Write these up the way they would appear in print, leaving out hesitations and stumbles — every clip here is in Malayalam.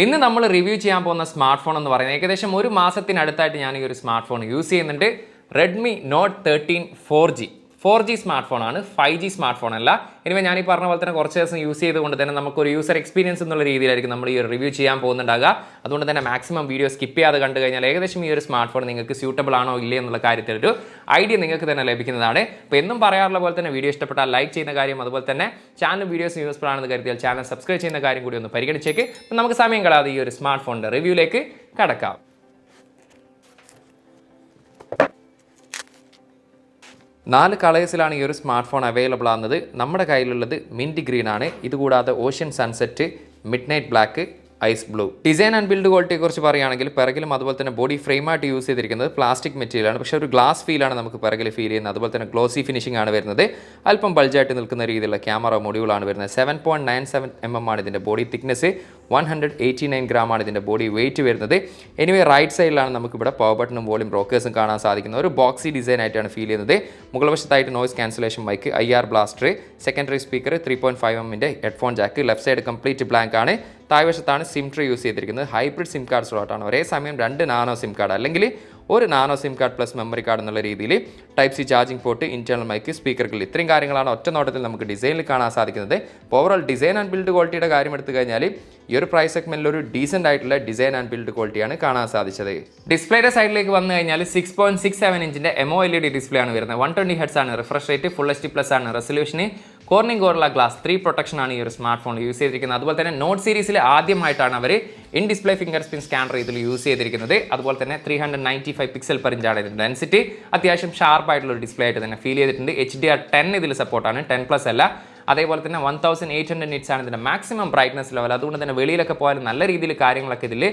ഇന്ന് നമ്മൾ റിവ്യൂ ചെയ്യാൻ പോകുന്ന സ്മാർട്ട് ഫോൺ എന്ന് പറയുന്നത് ഏകദേശം ഒരു മാസത്തിനടുത്തായിട്ട് ഞാൻ ഈ ഒരു സ്മാർട്ട് ഫോൺ യൂസ് ചെയ്യുന്നുണ്ട്. റെഡ്മി നോട്ട് 13 4G സ്മാർട്ട് ഫോണാണ്, 5G സ്മാർട്ട് ഫോൺ അല്ല. ഇനി ഞാൻ ഈ പറഞ്ഞ പോലെ തന്നെ കുറച്ച് ദിവസം യൂസ് ചെയ്തുകൊണ്ട് തന്നെ നമുക്കൊരു യൂസർ എക്സ്പീരിയൻസ് എന്നുള്ള രീതിയിലായിരിക്കും നമ്മൾ ഈ ഒരു റിവ്യൂ ചെയ്യാൻ പോകുന്നുണ്ടാകുക. അതുകൊണ്ട് തന്നെ മാക്സിമം വീഡിയോ സ്കിപ്പ് ചെയ്യാതെ കണ്ടു കഴിഞ്ഞാൽ ഏകദേശം ഈ ഒരു സ്മാർട്ട് ഫോൺ നിങ്ങൾക്ക് സ്യൂട്ടബിൾ ആണോ ഇല്ലേ എന്നുള്ള കാര്യത്തിൽ ഒരു ഐഡിയ നിങ്ങൾക്ക് തന്നെ ലഭിക്കുന്നതാണ്. അപ്പോൾ എന്നും പറയാറുള്ള പോലെ തന്നെ വീഡിയോ ഇഷ്ടപ്പെട്ടാൽ ലൈക്ക് ചെയ്യുന്ന കാര്യം, അതുപോലെ തന്നെ ചാനൽ വീഡിയോസ് യൂസ്ഫുൾ ആണെന്ന് കരുതിയാൽ ചാനൽ സബ്സ്ക്രൈബ് ചെയ്യുന്ന കാര്യം കൂടി ഒന്ന് പരിഗണിച്ചേക്ക്. അപ്പോൾ നമുക്ക് സമയം കളയാതെ ഈ ഒരു സ്മാർട്ട് ഫോണിൻ്റെ റിവ്യൂയിലേക്ക് കടക്കാം. 4 കളേഴ്സിലാണ് ഈ ഒരു സ്മാർട്ട് ഫോൺ അവൈലബിൾ ആകുന്നത്. നമ്മുടെ കയ്യിലുള്ളത് മിൻറ്റ് ഗ്രീൻ ആണ്. ഇതുകൂടാതെ ocean sunset, midnight black, ice blue. Design and build ക്വാളിറ്റിയെ കുറിച്ച് പറയുകയാണെങ്കിൽ പിറകിലും അതുപോലെ തന്നെ ബോഡി ഫ്രെയിമായിട്ട് യൂസ് ചെയ്തിരിക്കുന്നത് പ്ലാസ്റ്റിക് മെറ്റീരിയലാണ്. പക്ഷേ ഒരു ഗ്ലാസ് ഫീലാണ് നമുക്ക് പിറകിൽ ഫീൽ ചെയ്യുന്നത്. അതുപോലെ തന്നെ ഗ്ലോസി ഫിനിഷിംഗ് ആണ് വരുന്നത്. അല്പം ബൾജായിട്ട് നിൽക്കുന്ന രീതിയിലുള്ള ക്യാമറ മൊഡ്യൂളാണ് വരുന്നത്. 7.97 mm ആണ് ഇതിൻ്റെ ബോഡി തിക്നെസ്. 189 gram ആണ് ഇതിൻ്റെ ബോഡി വെയിറ്റ് വരുന്നത്. എനിവേ റൈറ്റ് സൈഡിലാണ് നമുക്കിവിടെ പവർ ബട്ടണും വോളിയം ബ്രോക്കേഴ്സും കാണാൻ സാധിക്കുന്നത്. ഒരു ബോക്സി ഡിസൈൻ ആയിട്ടാണ് ഫീൽ ചെയ്യുന്നത്. മുകൾ വശത്തായിട്ട് noise cancellation mic, IR blaster, secondary speaker, 3.5 mm headphone jack, left side complete blank ആണ്. താഴ്വശത്താണ് സിം ട്രീ യൂസ് ചെയ്തിരിക്കുന്നത്. ഹൈബ്രിഡ് സിം കാർഡ് സ്ലോട്ടാണ്. ഒരേ സമയം 2 നാനോ സിം കാർഡ് അല്ലെങ്കിൽ ഒരു nano SIM card plus memory card എന്നുള്ള രീതിയിൽ type C charging port, internal mic, സ്പീക്കറുകൾ, ഇത്രയും കാര്യങ്ങളാണ് ഒറ്റ നോട്ടത്തിൽ നമുക്ക് ഡിസൈനിൽ കാണാൻ സാധിക്കുന്നത്. ഓവറോൾ ഡിസൈൻ ആൻഡ് ബിൽഡ് ക്വാളിറ്റിയുടെ കാര്യം എടുത്തു കഴിഞ്ഞാൽ ഈ ഒരു പ്രൈസ് സെഗ്മെന്റിൽ ഒരു ഡീസെന്റ് ആയിട്ടുള്ള ഡിസൈൻ ആൻഡ് ബിൽഡ് ക്വാളിറ്റിയാണ് കാണാൻ സാധിച്ചത്. ഡിസ്പ്ലേയുടെ സൈഡിലേക്ക് വന്നു കഴിഞ്ഞാൽ 6.67 ഇഞ്ചിന്റെ MOLED ഡിസ്പ്ലേ ആണ് വരുന്നത്. 120 Hz ആണ് റിഫ്രഷ് റേറ്റ്, ഫുൾ HD+ ആണ് resolution. Corning gorilla glass 3 protection ആണ് ഈ ഒരു സ്മാർട്ട് ഫോൺ യൂസ് ചെയ്തിരിക്കുന്നത്. അതുപോലെ തന്നെ നോട്ട് സീരീസിൽ ആദ്യമായിട്ടാണ് അവർ in display finger screen scanner ഇതിൽ യൂസ് ചെയ്തിരിക്കുന്നത്. അതുപോലെ തന്നെ 395 പിക്സൽ പെർ ഇഞ്ചാണ് ഇതിൻ്റെ ഡെൻസിറ്റി. അത്യാവശ്യം ഷാർപ്പ് ആയിട്ടുള്ള ഒരു ഡിസ്പ്ലേ ആയിട്ട് തന്നെ ഫീൽ ചെയ്തിട്ടുണ്ട്. HDR10 ഇതിൽ സപ്പോർട്ടാണ്, 10+ അല്ല. അതേപോലെ തന്നെ 1800 nits ആണ് ഇതിൻ്റെ മാക്സിമം ബ്രൈറ്റ്നസ് ലെവൽ. അതുകൊണ്ട് തന്നെ വെളിയിലൊക്കെ പോയാലും നല്ല രീതിയിൽ കാര്യങ്ങളൊക്കെ ഇതിൽ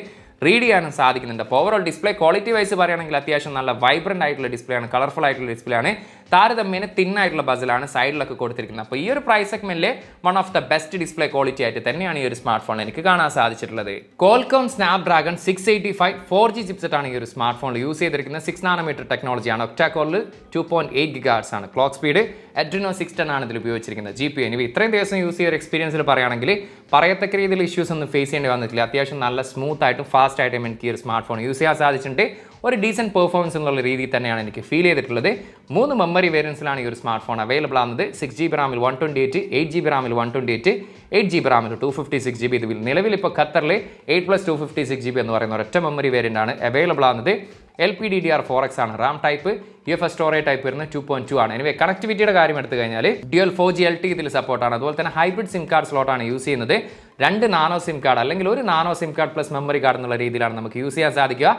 റീഡ് ചെയ്യാനും സാധിക്കുന്നുണ്ട്. അപ്പോൾ ഓവറോൾ ഡിസ്പ്ലേ ക്വാളിറ്റി വൈസ് പറയുകയാണെങ്കിൽ അത്യാവശ്യം നല്ല വൈബ്രന്റ് ആയിട്ടുള്ള ഡിസ്പ്ലേ ആണ്, കളർഫുൾ ആയിട്ടുള്ള ഡിസ്പ്ലേ ആണ്. താരതമ്യേന തിന്നായിട്ടുള്ള ബസിലാണ് സൈഡിലൊക്കെ കൊടുത്തിരിക്കുന്നത്. അപ്പോൾ ഈ ഒരു പ്രൈസ് സെഗ്മെന്റിലെ one of the best display quality ആയിട്ട് തന്നെയാണ് ഈ ഒരു സ്മാർട്ട് ഫോൺ എനിക്ക് കാണാൻ സാധിച്ചിട്ടുള്ളത്. Qualcomm Snapdragon 685 4G ചിപ്സെറ്റ് ആണ് ഈ ഒരു സ്മാർട്ട് ഫോണിൽ യൂസ് ചെയ്തിരിക്കുന്നത്. 6 nm ടെക്നോളജിയാണ്. ഒക്ടാ കോറിൽ 2.8 GHz ആണ് ക്ലോക്ക് സ്പീഡ്. Adreno 610 ആണ് ഇതിൽ ഉപയോഗിച്ചിരിക്കുന്നത്. GPU ഇനി ഇത്രയും ദിവസം യൂസ് ചെയ്ത എക്സ്പീരിയൻസിൽ പറയുകയാണെങ്കിൽ പറയത്തക്ക രീതിയിൽ ഇഷ്യൂസ് ഒന്നും ഫേസ് ചെയ്യേണ്ടി വന്നിട്ടില്ല. അത്യാവശ്യം നല്ല സ്മൂത്ത് ആയിട്ടും ഫാസ്റ്റ് ആയിട്ടും എനിക്ക് ഈ ഒരു സ്മാർട്ട് ഫോൺ യൂസ് ചെയ്യാൻ സാധിച്ചിട്ടുണ്ട്. ഒരു ഡീസൻറ്റ് പെർഫോമൻസ് എന്നുള്ള രീതിയിൽ തന്നെയാണ് എനിക്ക് ഫീൽ ചെയ്തിട്ടുള്ളത്. 3 മെമ്മറി വേരിയൻസിലാണ് ഈ ഒരു സ്മാർട്ട് ഫോൺ അവൈലബിൾ ആകുന്നത്. 6GB റാമിൽ 128, 8GB റാമിൽ 128, 8GB റാമിൽ 256GB. ഇത് നിലവിൽ ഇപ്പോൾ ഖത്തറിൽ 8+256GB എന്ന് പറയുന്ന ഒരൊറ്റ മെമ്മറി വേരിയൻ്റ് ആണ് അവൈലബിൾ ആകുന്നത്. LPDDR4X ആണ് Ram type. UFS storage type വരുന്നത് 2.2 ആണ്. എനിവേ കണക്ടിവിറ്റിയുടെ കാര്യം എടുത്തു കഴിഞ്ഞാൽ ഡ്യുവൽ 4G LTE ഇതിൽ സപ്പോർട്ടാണ്. അതുപോലെ തന്നെ ഹൈബ്രിഡ് സിം കാർഡ് സ്ലോട്ടാണ് യൂസ് ചെയ്യുന്നത്. 2 നാനോ സിം കാർഡ് അല്ലെങ്കിൽ ഒരു nano SIM card plus memory card എന്നുള്ള രീതിയിലാണ് നമുക്ക് യൂസ് ചെയ്യാൻ സാധിക്കുക.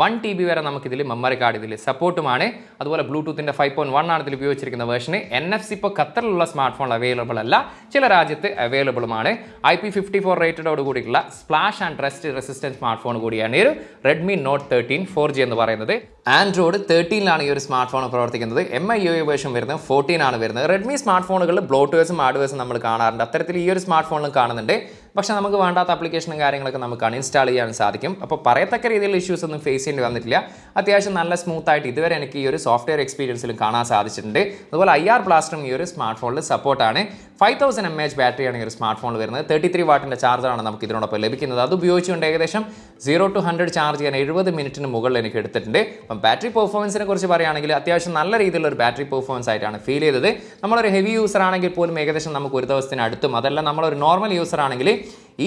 1 TB വരെ നമുക്കിതിൽ മെമ്മറി കാർഡ് ഇതിൽ സപ്പോർട്ടുമാണ്. അതുപോലെ ബ്ലൂടൂത്തിൻ്റെ 5.1 ആണ് ഇതിൽ ഉപയോഗിച്ചിരിക്കുന്ന വേർഷന്. NFC ഇപ്പോൾ ഖത്തറിലുള്ള സ്മാർട്ട് ഫോൺ അവൈലബിൾ അല്ല, ചില രാജ്യത്ത് അവൈലബിളുമാണ്. IP54 റേറ്റഡോട് കൂടിയിട്ടുള്ള splash and rest resistant smart phone കൂടിയാണ് ഈ ഒരു റെഡ്മി നോട്ട് 13 4G എന്ന് പറയുന്നത്. ആൻഡ്രോയിഡ് 13ലാണ് ഈ ഒരു സ്മാർട്ട് ഫോൺ പ്രവർത്തിക്കുന്നത്. MIUI വേർഷൻ വരുന്നത് 14 ആണ് വരുന്നത്. റെഡ്മി സ്മാർട്ട് ഫോണുകളിൽ ബ്ലോട്ട്വേഴ്സും ഹാർഡ്വേഴ്സും നമ്മൾ കാണാറുണ്ട്. അത്തരത്തിൽ ഈ ഒരു സ്മാർട്ട് ഫോണിലും കാണുന്നുണ്ട്. പക്ഷേ നമുക്ക് വേണ്ടാത്ത ആപ്ലിക്കേഷനും കാര്യങ്ങളൊക്കെ നമുക്ക് അൺഇൻസ്റ്റാൾ ചെയ്യാൻ സാധിക്കും. അപ്പോൾ പറയത്തക്ക രീതിയിലുള്ള ഇഷ്യൂസ് ഒന്നും ഫേസ് ചെയ്യേണ്ടി വന്നിട്ടില്ല. അത്യാവശ്യം നല്ല സ്മൂത്ത് ആയിട്ട് ഇതുവരെ എനിക്ക് ഈ ഒരു സോഫ്റ്റ്വെയർ എക്സ്പീരിയൻസിലും കാണാൻ സാധിച്ചിട്ടുണ്ട്. അതുപോലെ IR ബ്ലാസ്റ്ററും ഈ ഒരു സ്മാർട്ട് ഫോണിൽ സപ്പോർട്ടാണ്. 5000 mAh ബാറ്ററിയാണ് ഈ ഒരു സ്മാർട്ട് ഫോണിൽ വരുന്നത്. 33 വാട്ടിൻ്റെ ചാർജറാണ് നമുക്ക് ഇതിനോടൊപ്പം ലഭിക്കുന്നത്. അത് ഉപയോഗിച്ചുകൊണ്ട് ഏകദേശം 0 to 100 ചാർജ് ചെയ്യാൻ 70 മിനിറ്റിന് മുകളിൽ എനിക്ക് എടുത്തിട്ടുണ്ട്. അപ്പം ബാറ്ററി പെർഫോമൻസിനെ കുറിച്ച് പറയുകയാണെങ്കിൽ അത്യാവശ്യം നല്ല രീതിയിലുള്ള ഒരു ബാറ്ററി പെർഫോമൻസ് ആയിട്ടാണ് ഫീൽ ചെയ്തത്. നമ്മളൊരു ഹെവി യൂസർ ആണെങ്കിൽ പോലും ഏകദേശം നമുക്ക് ഒരു ദിവസത്തിന് അടുത്തും, അതല്ല നമ്മളൊരു നോർമൽ യൂസർ ആണെങ്കിൽ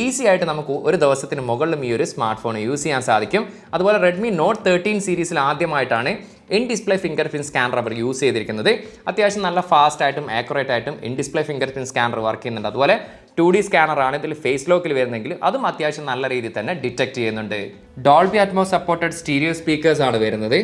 ഈസി ആയിട്ട് നമുക്ക് ഒരു ദിവസത്തിന് മുകളിലും ഈ ഒരു സ്മാർട്ട് ഫോൺ യൂസ് ചെയ്യാൻ സാധിക്കും. അതുപോലെ റെഡ്മി നോട്ട് 13 സീരീസിൽ ആദ്യമായിട്ടാണ് in display fingerprint scanner അവർ യൂസ് ചെയ്തിരിക്കുന്നത്. അത്യാവശ്യം നല്ല ഫാസ്റ്റ് ആയിട്ടും ആക്യുറേറ്റ് ആയിട്ടും in display fingerprint scanner work ചെയ്യുന്നുണ്ട്. അതുപോലെ 2D സ്കാനറാണ് ഇതിൽ ഫേസ് ലോക്കിൽ വരുന്നെങ്കിൽ അതും അത്യാവശ്യം നല്ല രീതിയിൽ തന്നെ ഡിറ്റക്ട് ചെയ്യുന്നുണ്ട്. Dolby Atmos supported stereo speakers ആണ് വരുന്നത്.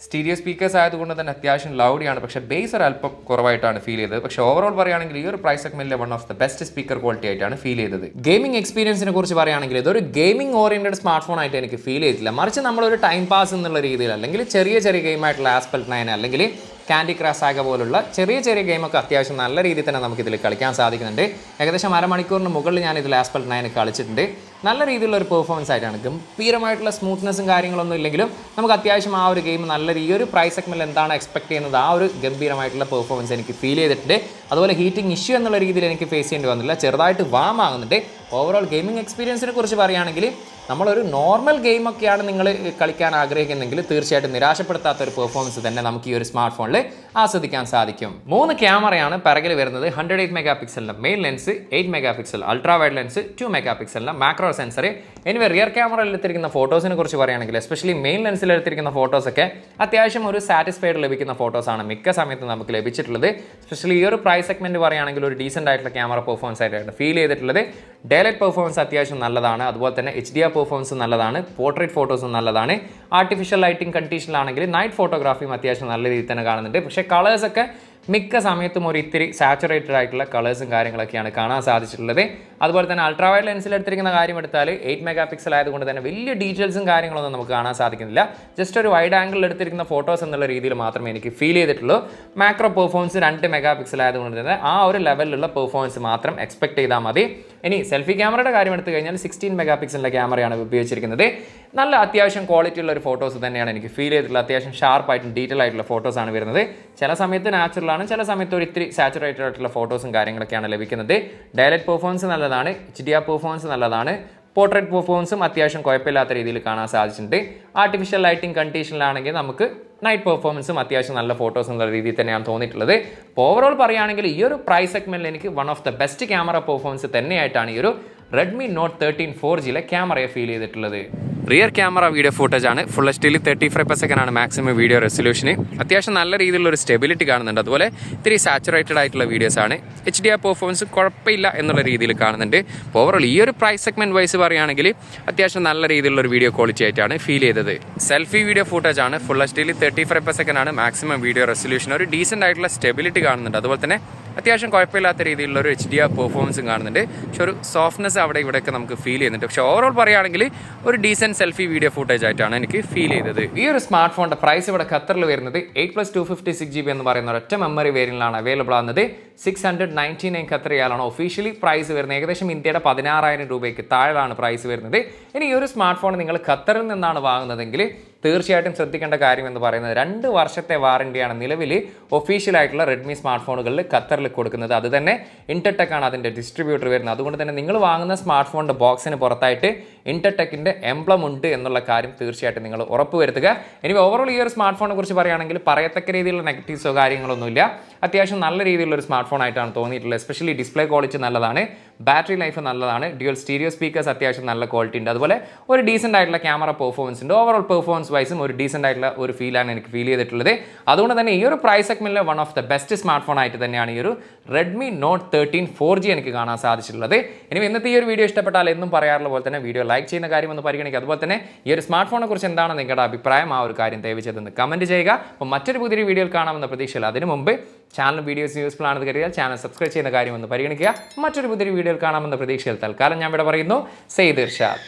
സ്റ്റീരിയോ സ്പീക്കേഴ്സ് ആയതുകൊണ്ട് തന്നെ അത്യാവശ്യം ലൗഡിയാണ്, പക്ഷേ ബേസ് ഒരു അല്പം കുറവായിട്ടാണ് ഫീൽ ചെയ്തത്. പക്ഷേ ഓവറോൾ പറയുകയാണെങ്കിൽ ഈ ഒരു പ്രൈസ് സെഗ്മെന്റിലെ one of the best speaker quality ആയിട്ടാണ് ഫീൽ ചെയ്തത്. ഗെയിമിംഗ് എക്സ്പീരിയൻസിനെ കുറിച്ച് പറയുകയാണെങ്കിൽ ഇതൊരു ഗെയിമിംഗ് ഓറിയന്റഡ് സ്മാർട്ട് ഫോൺ ആയിട്ട് എനിക്ക് ഫീൽ ചെയ്തിട്ടില്ല. മറിച്ച് നമ്മളൊരു ടൈം പാസ് എന്നുള്ള രീതിയിൽ അല്ലെങ്കിൽ ചെറിയ ഗെയിമായിട്ടുള്ള ആസ്പെൽറ്റ് 9 അല്ലെങ്കിൽ കാൻഡി ക്രഷ് ആക പോലുള്ള ചെറിയ ചെറിയ ഗെയിമൊക്കെ അത്യാവശ്യം നല്ല രീതിയിൽ തന്നെ നമുക്കിതിൽ കളിക്കാൻ സാധിക്കുന്നുണ്ട്. ഏകദേശം അരമണിക്കൂറിന് മുകളിൽ ഞാൻ ഇതിൽ ആസ്പെക്ട് 9 കളിച്ചിട്ടുണ്ട്. നല്ല രീതിയിലുള്ള ഒരു പെർഫോമൻസ് ആയിട്ടാണ്. ഗംഭീരമായിട്ടുള്ള സ്മൂത്ത്നെസ്സും കാര്യങ്ങളൊന്നും ഇല്ലെങ്കിലും നമുക്ക് അത്യാവശ്യം ആ ഒരു ഗെയിം നല്ല ഈ ഒരു പ്രൈസ് സെഗ്മെൻറ്റിൽ എന്താണ് എക്സ്പെക്ട് ചെയ്യുന്നത് ആ ഒരു ഗംഭീരമായിട്ടുള്ള പെർഫോമൻസ് എനിക്ക് ഫീൽ ചെയ്തിട്ടുണ്ട്. അതുപോലെ ഹീറ്റിംഗ് ഇഷ്യൂ എന്നുള്ള രീതിയിൽ എനിക്ക് ഫേസ് ചെയ്യേണ്ടി വന്നില്ല. ചെറുതായിട്ട് വാം ആകുന്നുണ്ട്. ഓവറോൾ ഗെയിമിംഗ് എക്സ്പീരിയൻസിനെ കുറിച്ച് പറയുകയാണെങ്കിൽ നമ്മളൊരു നോർമൽ ഗെയിമൊക്കെയാണ് നിങ്ങൾ കളിക്കാൻ ആഗ്രഹിക്കുന്നെങ്കിൽ തീർച്ചയായിട്ടും നിരാശപ്പെടുത്താത്ത ഒരു പെർഫോമൻസ് തന്നെ നമുക്ക് ഈ ഒരു സ്മാർട്ട് ഫോണിൽ ആസ്വദിക്കാൻ സാധിക്കും. 3 ക്യാമറയാണ് പിറകിൽ വരുന്നത്. 108 മെഗാ പിക്സലിൻ്റെ main lens, 8 megapixel ultra wide lens, 2 മെഗാ പിക്സലിൻ്റെ മാക്രോ സെൻസർ. എനിവേ റിയർ ക്യാമറയിൽ എടുത്തിരിക്കുന്ന ഫോട്ടോസിനെ കുറിച്ച് പറയുകയാണെങ്കിൽ എസ്പെഷ്യലി മെയിൻ ലെൻസിൽ എടുത്തിരിക്കുന്ന ഫോട്ടോസൊക്കെ അത്യാവശ്യം ഒരു സാറ്റിസ്ഫൈഡ് ലഭിക്കുന്ന ഫോട്ടോസാണ് മിക്ക സമയത്തും നമുക്ക് ലഭിച്ചിട്ടുള്ളത്. എസ്പെഷ്യലി ഈ ഒരു പ്രൈസ് സെഗ്മെൻറ്റ് പറയുകയാണെങ്കിൽ ഒരു ഡീസൻ്റ് ആയിട്ടുള്ള ക്യാമറ പെർഫോമൻസ് ആയിട്ടാണ് ഫീൽ ചെയ്തിട്ടുള്ളത്. ഡേലൈറ്റ് പെർഫോമൻസ് അത്യാവശ്യം നല്ലതാണ്. അതുപോലെ തന്നെ HDR പെർഫോമൻസ് നല്ലതാണ്. പോർട്രേറ്റ് ഫോട്ടോസും നല്ലതാണ്. ആർട്ടിഫിഷ്യൽ ലൈറ്റിംഗ് കണ്ടീഷനിലാണെങ്കിൽ നൈറ്റ് ഫോട്ടോഗ്രാഫിയും അത്യാവശ്യം നല്ല രീതിയിൽ തന്നെ കാണുന്നുണ്ട്. പക്ഷേ കളേഴ്സൊക്കെ മിക്ക സമയത്തും ഒരു ഇത്തിരി സാച്ചുറേറ്റഡ് ആയിട്ടുള്ള കളേഴ്സും കാര്യങ്ങളൊക്കെയാണ് കാണാൻ സാധിച്ചിട്ടുള്ളത്. അതുപോലെ തന്നെ അൾട്രാ വൈഡ് ലെൻസിൽ എടുത്തിരിക്കുന്ന കാര്യം എടുത്താൽ 8 മെഗാ പിക്സൽ ആയതുകൊണ്ട് തന്നെ വലിയ ഡീറ്റെയിൽസും കാര്യങ്ങളൊന്നും നമുക്ക് കാണാൻ സാധിക്കുന്നില്ല. ജസ്റ്റ് ഒരു വൈഡ് ആംഗിളിൽ എടുത്തിരിക്കുന്ന ഫോട്ടോസ് എന്നുള്ള രീതിയിൽ മാത്രമേ എനിക്ക് ഫീൽ ചെയ്തിട്ടുള്ളൂ. മാക്രോ പെർഫോമൻസ് 2 മെഗാ പിക്സൽ ആയതുകൊണ്ട് തന്നെ ആ ഒരു ലെവലിലുള്ള പെർഫോമൻസ് മാത്രം എക്സ്പെക്ട് ചെയ്താൽ മതി. ഇനി സെൽഫി ക്യാമറയുടെ കാര്യം എടുത്തു കഴിഞ്ഞാൽ 16 മെഗാ പിക്സലിൻ്റെ ക്യാമറയാണ് ഉപയോഗിച്ചിരിക്കുന്നത്. നല്ല അത്യാവശ്യം ക്വാളിറ്റി ഉള്ള ഒരു ഫോട്ടോസ് തന്നെയാണ് എനിക്ക് ഫീൽ ചെയ്തിട്ടുള്ളത്. അത്യാവശ്യം ഷാർപ്പായിട്ടും ഡീറ്റെയിൽ ആയിട്ടുള്ള ഫോട്ടോസാണ് വരുന്നത്. ചില സമയത്ത് നാച്ചുറലാണ്, ചില സമയത്ത് ഒരു ഇത്തിരി സാച്ചുറേറ്റഡ് ആയിട്ടുള്ള ഫോട്ടോസും കാര്യങ്ങളൊക്കെയാണ് ലഭിക്കുന്നത്. ഡയലക്റ്റ് പെർഫോമൻസ് നല്ലതാണ്. HDR പെർഫോമൻസ് നല്ലതാണ്. പോർട്രേറ്റ് പെർഫോമൻസും അത്യാവശ്യം കുഴപ്പമില്ലാത്ത രീതിയിൽ കാണാൻ സാധിച്ചിട്ടുണ്ട്. ആർട്ടിഫിഷ്യൽ ലൈറ്റിംഗ് കണ്ടീഷനിലാണെങ്കിൽ നമുക്ക് നൈറ്റ് പെർഫോമൻസും അത്യാവശ്യം നല്ല ഫോട്ടോസ് എന്നുള്ള രീതിയിൽ തന്നെയാണ് തോന്നിയിട്ടുള്ളത്. അപ്പോൾ ഓവറോൾ പറയുകയാണെങ്കിൽ ഈ ഒരു പ്രൈസ് സെഗ്മെൻറ്റിൽ എനിക്ക് one of the best camera performance തന്നെയായിട്ടാണ് ഈ ഒരു Redmi Note 13 4Gയിലെ ക്യാമറയെ ഫീൽ ചെയ്തിട്ടുള്ളത്. റിയർ ക്യാമറ വീഡിയോ ഫുട്ടേജ് ആണ്. ഫുൾ എച്ച്ഡിയിൽ 30 ഫ്രെയിം പെർ സെക്കൻഡ് ആണ് മാക്സിമം വീഡിയോ റെസൊല്യൂഷന്. അത്യാവശ്യം നല്ല രീതിയിലുള്ള ഒരു സ്റ്റെബിലിറ്റി കാണുന്നുണ്ട്. അതുപോലെ ഇത്തിരി സാച്ചുറേറ്റഡ് ആയിട്ടുള്ള വീഡിയോസ് ആണ്. HDR പെർഫോമൻസ് കുഴപ്പമില്ല എന്നുള്ള രീതിയിൽ കാണുന്നുണ്ട്. അപ്പോൾ ഓവറോൾ ഈ ഒരു പ്രൈസ് സെഗ്മെന്റ് വൈസ് പറയുകയാണെങ്കിൽ അത്യാവശ്യം നല്ല രീതിയിലുള്ള ഒരു വീഡിയോ ക്വാളിറ്റി ആയിട്ടാണ് ഫീൽ ചെയ്തത്. സെൽഫി വീഡിയോ ഫുട്ടേജ് ആണ്. ഫുൾ എച്ച്ഡിയിൽ 30 ഫ്രെയിം പെർ സെക്കൻഡ് ആണ് മാക്സിമം വീഡിയോ റെസൊല്യൂഷൻ. ഒരു ഡീസൻ്റ് ആയിട്ടുള്ള സ്റ്റെബിലിറ്റി കാണുന്നുണ്ട്. അതുപോലെ തന്നെ അത്യാവശ്യം കുഴപ്പമില്ലാത്ത രീതിയിലുള്ള ഒരു HDR പെർഫോമൻസും കാണുന്നുണ്ട്. പക്ഷെ ഒരു സോഫ്റ്റ്നെസ് അവിടെ ഇവിടെയൊക്കെ നമുക്ക് ഫീൽ ചെയ്യുന്നുണ്ട്. പക്ഷേ ഓവറോൾ പറയുകയാണെങ്കിൽ ഒരു ഡീസൻറ്റ് സെൽഫി വീഡിയോ ഫുട്ടേജ് ആയിട്ടാണ് എനിക്ക് ഫീൽ ചെയ്തത്. ഈ ഒരു സ്മാർട്ട് ഫോണിൻ്റെ പ്രൈസ് ഇവിടെ ഖത്തറിൽ വരുന്നത് 8+256GB എന്ന് പറയുന്ന ഒറ്റ മെമ്മറി വേരിയന്റിലാണ് അവൈലബിൾ ആകുന്നത്. 699 ഖത്തർ റിയാലാണ് ഒഫീഷ്യലി പ്രൈസ് വരുന്നത്. ഏകദേശം ഇന്ത്യയുടെ 16,000 രൂപയ്ക്ക് താഴെയാണ് പ്രൈസ് വരുന്നത്. ഇനി ഈ ഒരു സ്മാർട്ട് ഫോൺ നിങ്ങൾ ഖത്തറിൽ നിന്നാണ് വാങ്ങുന്നതെങ്കിൽ തീർച്ചയായിട്ടും ശ്രദ്ധിക്കേണ്ട കാര്യം എന്ന് പറയുന്നത് 2 വർഷത്തെ വാറണ്ടിയാണ് നിലവിൽ ഒഫീഷ്യലായിട്ടുള്ള റെഡ്മി സ്മാർട്ട് ഫോണുകളിൽ ഖത്തറിൽ കൊടുക്കുന്നത്. അത് തന്നെ ഇന്റർടെക്കാണ് അതിൻ്റെ ഡിസ്ട്രിബ്യൂട്ടർ വരുന്നത്. അതുകൊണ്ട് തന്നെ നിങ്ങൾ വാങ്ങുന്ന സ്മാർട്ട് ഫോണിൻ്റെ ബോക്സിന് പുറത്തായിട്ട് ഇന്റർടെക്കിൻ്റെ എംബ്ലം ഉണ്ട് എന്നുള്ള കാര്യം തീർച്ചയായിട്ടും നിങ്ങൾ ഉറപ്പുവരുത്തുക. ഇനി ഓവറോൾ ഈ ഒരു സ്മാർട്ട് ഫോണിനെ കുറിച്ച് പറയുകയാണെങ്കിൽ പറയത്തക്ക രീതിയിലുള്ള നെഗറ്റീവ്സോ കാര്യങ്ങളൊന്നുമില്ല. അത്യാവശ്യം നല്ല രീതിയിലുള്ള ഒരു സ്മാർട്ട് ഫോൺ ആയിട്ടാണ് തോന്നിയിട്ടുള്ളത്. എസ്പെഷ്യലി ഡിസ്പ്ലേ ക്വാളിറ്റി നല്ലതാണ്. ബാറ്ററി ലൈഫ് നല്ലതാണ്. ഡ്യുവൽ സ്റ്റീരിയോ സ്പീക്കേഴ്സ് അത്യാവശ്യം നല്ല ക്വാളിറ്റി ഉണ്ട്. അതുപോലെ ഒരു ഡീസൻ്റ് ആയിട്ടുള്ള ക്യാമറ പെർഫോമൻസ് ഉണ്ട്. ഓവറോൾ പെർഫോമൻസ് വൈസും ഒരു ഡീസൻ്റ് ആയിട്ടുള്ള ഒരു ഫീലാണ് എനിക്ക് ഫീൽ ചെയ്തിട്ടുള്ളത്. അതുകൊണ്ട് തന്നെ ഈ ഒരു പ്രൈസ് സെഗ്മെന്റിലെ one of the best smartphone ആയിട്ട് തന്നെയാണ് ഈ ഒരു Redmi Note 13 4G എനിക്ക് കാണാൻ സാധിച്ചിട്ടുള്ളത്. ഇനി ഇന്നത്തെ ഈ ഒരു വീഡിയോ ഇഷ്ടപ്പെട്ടാൽ എന്നും പറയാറുള്ള പോലെ തന്നെ വീഡിയോ ലൈക്ക് ചെയ്യുന്ന കാര്യം ഒന്ന് പരിഗണിക്കുക. അതുപോലെ തന്നെ ഈ ഒരു സ്മാർട്ട് ഫോണിനെ കുറിച്ച് എന്താണ് നിങ്ങളുടെ അഭിപ്രായം, ആ ഒരു കാര്യം ദയവ് ചെയ്തൊന്ന് കമന്റ് ചെയ്യുക. അപ്പോൾ മറ്റൊരു പുതിയൊരു വീഡിയോയിൽ കാണാമെന്ന പ്രതീക്ഷയിൽ അതിനു മുമ്പ് ചാനൽ വീഡിയോസ് യൂസ്ഫുൾ ആണെന്ന് കരുതിയാൽ ചാനൽ സബ്സ്ക്രൈബ് ചെയ്യുന്ന കാര്യം ഒന്ന് പരിഗണിക്കുക. മറ്റൊരു പുതിയൊരു വീഡിയോയിൽ കാണാമെന്ന പ്രതീക്ഷയിൽ തൽക്കാലം ഞാൻ ഇവിടെ പറയുന്നു. സെയ്ദ് ഇർഷാദ്.